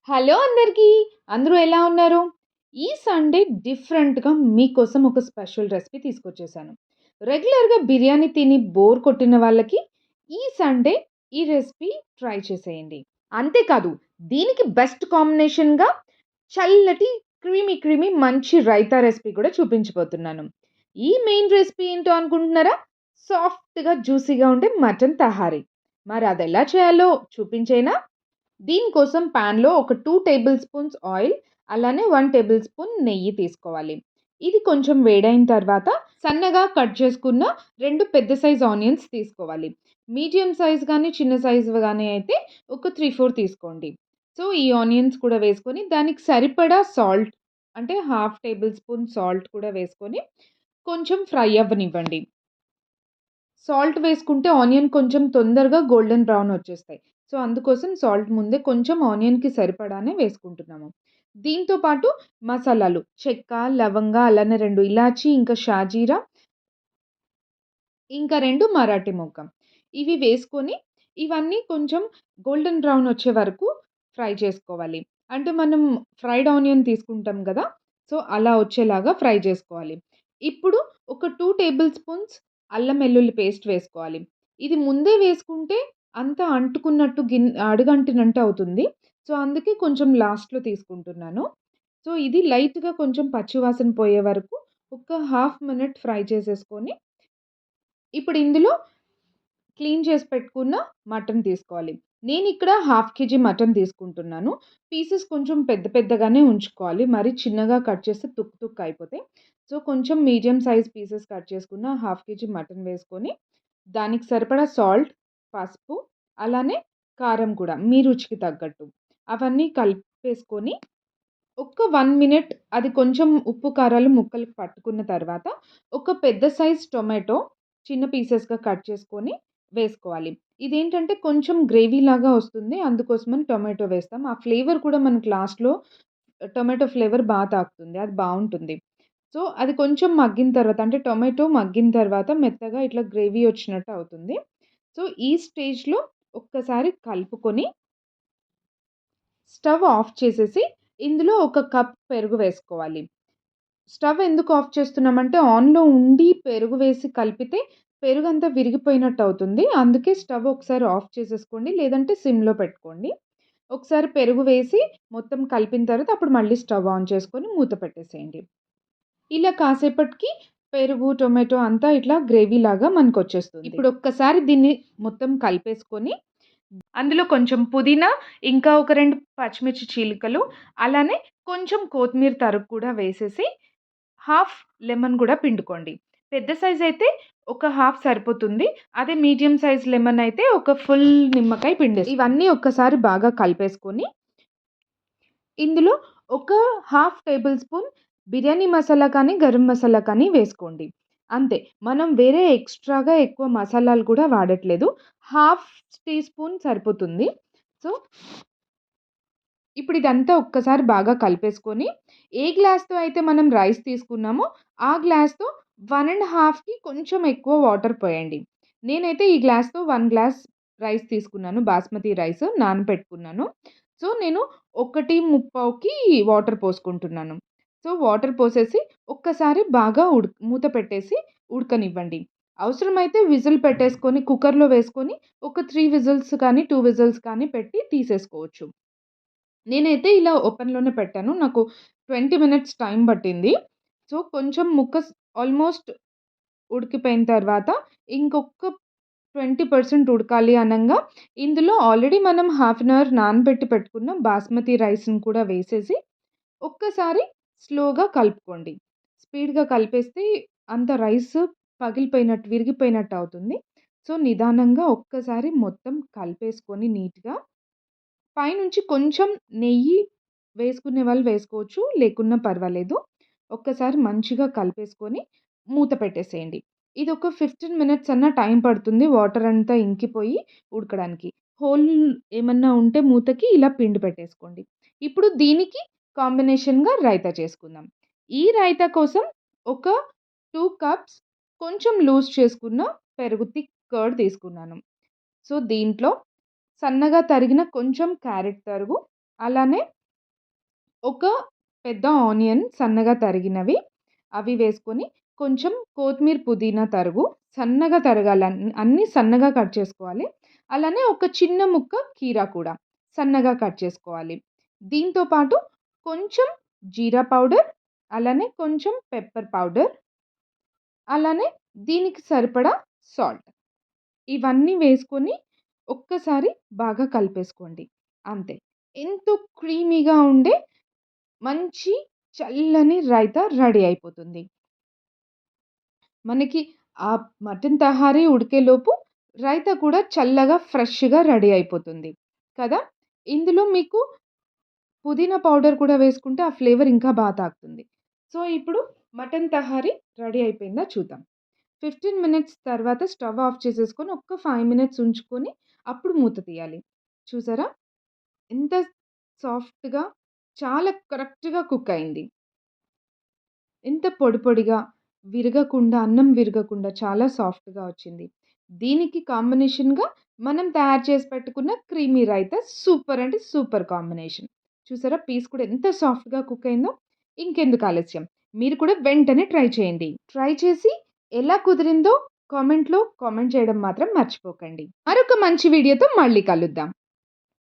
Hello అందరికీ! అందరూ ఎలా ఉన్నారు? ఈ సండే డిఫరెంట్‌గా మీకోసం ఒక స్పెషల్ రెసిపీ తీసుకొచ్చేసాను. రెగ్యులర్‌గా బిర్యానీ తిని బోర్ కొట్టిన వాళ్ళకి ఈ సండే ఈ రెసిపీ ట్రై చేసేయండి. అంతేకాదు దీనికి బెస్ట్ కాంబినేషన్‌గా చల్లటి క్రీమీ మంచి రైతా రెసిపీ కూడా చూపించబోతున్నాను. ఈ మెయిన్ రెసిపీ ఏంటో అనుకుంటున్నారా? సాఫ్ట్‌గా జ్యూసీగా ఉండే మటన్ తహారీ. మరి అదెలా చేయాలో చూపించేనా? దీనికోసం పాన్‌లో ఒక 2 టేబుల్ స్పూన్స్ ఆయిల్, అలానే 1 టేబుల్ స్పూన్ నెయ్యి తీసుకోవాలి. ఇది కొంచెం వేడైన తర్వాత సన్నగా కట్ చేసుకున్న 2 పెద్ద సైజ్ ఆనియన్స్ తీసుకోవాలి. మీడియం సైజ్ గానీ, చిన్న సైజ్‌వి గానీ అయితే ఒక 3, 4 తీసుకోండి. సో, ఈ ఆనియన్స్ కూడా వేసుకొని దానికి సరిపడా సాల్ట్ అంటే హాఫ్ టేబుల్ స్పూన్ సాల్ట్ కూడా వేసుకొని కొంచెం ఫ్రై అవ్వనివ్వండి. సాల్ట్ వేసుకుంటే ఆనియన్ కొంచెం తొందరగా గోల్డెన్ బ్రౌన్ వచ్చేస్తాయి. సో, అందుకోసం సాల్ట్ ముందే కొంచెం ఆనియన్‌కి సరిపడానే వేసుకుంటున్నాము. దీంతో పాటు మసాలాలు చెక్క, లవంగ, అలానే 2 ఇలాచీ, ఇంకా షాజీరా, ఇంకా 2 మరాఠీ మొగ్గ. ఇవి వేసుకొని ఇవన్నీ కొంచెం గోల్డెన్ బ్రౌన్ వచ్చే వరకు ఫ్రై చేసుకోవాలి. అంటే మనం ఫ్రైడ్ ఆనియన్ తీసుకుంటాం గదా! సో, అలా వచ్చేలాగా ఫ్రై చేసుకోవాలి. ఇప్పుడు ఒక 2 టేబుల్ స్పూన్స్ అల్లం వెల్లుల్లి పేస్ట్ వేసుకోవాలి. ఇది ముందే వేసుకుంటే అంతా అంటుకున్నట్టు అడుగంటినట్టు అవుతుంది. సో, అందుకే కొంచెం లాస్ట్‌లో తీసుకుంటున్నాను. సో, ఇది లైట్‌గా కొంచెం పచ్చి వాసన పోయే వరకు ఒక హాఫ్ మినిట్ ఫ్రై చేసేసుకొని ఇప్పుడు ఇందులో క్లీన్ చేసి పెట్టుకున్న మటన్ తీసుకోవాలి. నేనిక్కడ హాఫ్ కేజీ మటన్ తీసుకుంటున్నాను. పీసెస్ కొంచెం పెద్ద పెద్దగానే ఉంచుకోవాలి. మరి చిన్నగా కట్ చేస్తే తుక్కు తుక్కు అయిపోతాయి. సో, కొంచెం మీడియం సైజ్ పీసెస్ కట్ చేసుకున్న హాఫ్ కేజీ మటన్ వేసుకొని, దానికి సరిపడా సాల్ట్, పసుపు, అలానే కారం కూడా మీ రుచికి తగ్గట్టు. అవన్నీ కలిపేసుకొని ఒక్క 1 మినిట్ అది కొంచెం ఉప్పు, కారాలు ముక్కలకి పట్టుకున్న తర్వాత, ఒక పెద్ద సైజ్ టొమాటో చిన్న పీసెస్‌గా కట్ చేసుకొని వేసుకోవాలి. ఇదేంటంటే కొంచెం గ్రేవీలాగా వస్తుంది. అందుకోసమని టొమాటో వేస్తాం. ఆ ఫ్లేవర్ కూడా మనకి లాస్ట్‌లో టొమాటో ఫ్లేవర్ తాకుతుంది. అది బావుంటుంది. సో, అది కొంచెం మగ్గిన తర్వాత అంటే టొమాటో మగ్గిన తర్వాత మెత్తగా ఇట్లా గ్రేవీ వచ్చినట్టు అవుతుంది. సో, ఈ స్టేజ్‌లో ఒక్కసారి కలుపుకొని స్టవ్ ఆఫ్ చేసేసి ఇందులో ఒక కప్ పెరుగు వేసుకోవాలి. స్టవ్ ఎందుకు ఆఫ్ చేస్తున్నామంటే ఆన్‌లో ఉండి పెరుగు వేసి కలిపితే పెరుగంతా విరిగిపోయినట్టు అవుతుంది. అందుకే స్టవ్ ఒకసారి ఆఫ్ చేసేసుకోండి. లేదంటే సిమ్‌లో పెట్టుకోండి. ఒకసారి పెరుగు వేసి మొత్తం కలిపిన తర్వాత అప్పుడు మళ్ళీ స్టవ్ ఆన్ చేసుకొని మూత పెట్టేసేయండి. ఇలా కాసేపటికి పెరుగు, టొమాటో అంతా ఇట్లా గ్రేవీలాగా మనకొచ్చేస్తుంది. ఇప్పుడు ఒక్కసారి దీన్ని మొత్తం కలిపేసుకొని అందులో కొంచెం పుదీనా, ఇంకా ఒక 2 పచ్చిమిర్చి చీలికలు, అలానే కొంచెం కొత్తిమీర తరుగు కూడా వేసేసి, హాఫ్ లెమన్ గూడా పిండుకోండి. పెద్ద సైజ్ అయితే ఒక హాఫ్ సరిపోతుంది. అదే మీడియం సైజ్ లెమన్ అయితే ఒక ఫుల్ నిమ్మకాయ ఇవన్నీ ఒక్కసారి బాగా కలిపేసుకొని, ఇందులో ఒక half table spoon biryani masala కానీ, గరం మసాలా కానీ వేసుకోండి. అంతే. మనం వేరే ఎక్స్‌ట్రాగా ఎక్కువ మసాలాలు కూడా వాడట్లేదు. హాఫ్ టీ స్పూన్ సరిపోతుంది. సో, ఇప్పుడు ఇదంతా ఒక్కసారి బాగా కలిపేసుకొని, ఏ గ్లాస్‌తో అయితే మనం రైస్ తీసుకున్నామో, ఆ గ్లాస్‌తో 1 ½ కొంచెం ఎక్కువ వాటర్ పోయండి. నేనైతే ఈ గ్లాస్‌తో 1 గ్లాస్ రైస్ తీసుకున్నాను. బాస్మతి రైస్ నానబెట్టుకున్నాను. సో, నేను 1:30కి వాటర్ పోసుకుంటున్నాను. సో, వాటర్ పోసేసి ఒక్కసారి బాగా మూత పెట్టేసి ఉడకనివ్వండి. అవసరమైతే విజిల్ పెట్టేసుకొని కుక్కర్‌లో వేసుకొని ఒక 3 విజిల్స్ కానీ, 2 విజిల్స్ కానీ పెట్టి తీసేసుకోవచ్చు. నేనైతే ఇలా ఓపెన్‌లోనే పెట్టాను. నాకు 20 మినిట్స్ టైం పట్టింది. సో, కొంచెం ముక్క ఆల్‌మోస్ట్ ఉడికిపోయిన తర్వాత ఇంకొక 20% ఉడకాలి అనంగా ఇందులో ఆల్రెడీ మనం హాఫ్ అన్ అవర్ నానబెట్టి పెట్టుకున్న బాస్మతి రైస్‌ని కూడా వేసేసి ఒక్కసారి స్లోగా కలుపుకోండి. స్పీడ్‌గా కలిపేస్తే అంత రైస్ పగిలిపోయినట్టు, విరిగిపోయినట్టు అవుతుంది. సో, నిదానంగా ఒక్కసారి మొత్తం కలిపేసుకొని నీట్‌గా పైనుంచి కొంచెం నెయ్యి వేసుకునే వాళ్ళు వేసుకోవచ్చు. లేకున్నా పర్వాలేదు. ఒక్కసారి మంచిగా కలిపేసుకొని మూత పెట్టేసేయండి. ఇదొక 15 మినిట్స్ అన్నా టైం పడుతుంది. వాటర్ అంతా ఇంకిపోయి ఉడకడానికి. హోల్ ఏమన్నా ఉంటే మూతకి ఇలా పిండి పెట్టేసుకోండి. ఇప్పుడు దీనికి కాంబినేషన్‌గా రైతా చేసుకుందాం. ఈ రైతా కోసం ఒక 2 కప్స్ కొంచెం లూజ్ చేసుకున్న పెరుగు థిక్ కర్డ్ తీసుకున్నాను. సో, దీంట్లో సన్నగా తరిగిన కొంచెం క్యారెట్ తరుగు, అలానే ఒక పెద్ద ఆనియన్ సన్నగా తరిగినవి అవి వేసుకొని, కొంచెం కొత్తిమీర, పుదీనా తరుగు సన్నగా తరగాలి. అన్నీ సన్నగా కట్ చేసుకోవాలి. అలానే ఒక చిన్న ముక్క కీరా కూడా సన్నగా కట్ చేసుకోవాలి. దీంతో పాటు కొంచెం జీరా పౌడర్, అలానే కొంచెం పెప్పర్ పౌడర్, అలానే దీనికి సరిపడా సాల్ట్. ఇవన్నీ వేసుకొని ఒక్కసారి బాగా కలిపేసుకోండి. అంతే. ఎంతో క్రీమీగా ఉండే మంచి చల్లని రైతా రెడీ అయిపోతుంది. మనకి ఆ మటన్ తహారీ ఉడికేలోపు రైతా కూడా చల్లగా, ఫ్రెష్‌గా రెడీ అయిపోతుంది కదా! ఇందులో మీకు పుదీనా పౌడర్ కూడా వేసుకుంటే ఆ ఫ్లేవర్ ఇంకా తాకుతుంది. సో, ఇప్పుడు మటన్ తహారీ రెడీ అయిపోయిందా చూద్దాం. 15 మినిట్స్ తర్వాత స్టవ్ ఆఫ్ చేసేసుకొని ఒక్క 5 మినిట్స్ ఉంచుకొని అప్పుడు మూత తీయాలి. చూసారా? ఎంత సాఫ్ట్‌గా చాలా కరెక్ట్‌గా కుక్ అయింది. ఎంత పొడి పొడిగా, విరగకుండా, అన్నం విరగకుండా చాలా సాఫ్ట్‌గా వచ్చింది. దీనికి కాంబినేషన్‌గా మనం తయారు చేసి పెట్టుకున్న క్రీమీ రైతా సూపర్ అంటే సూపర్ కాంబినేషన్. చూసారా పీస్ కూడా ఎంత సాఫ్ట్‌గా కుక్ అయిందో? ఇంకెందుకు ఆలస్యం? మీరు కూడా వెంటనే ట్రై చేయండి. ట్రై చేసి ఎలా కుదిరిందో కామెంట్‌లో కామెంట్ చేయడం మాత్రం మర్చిపోకండి. మరొక మంచి వీడియోతో మళ్ళీ కలుద్దాం.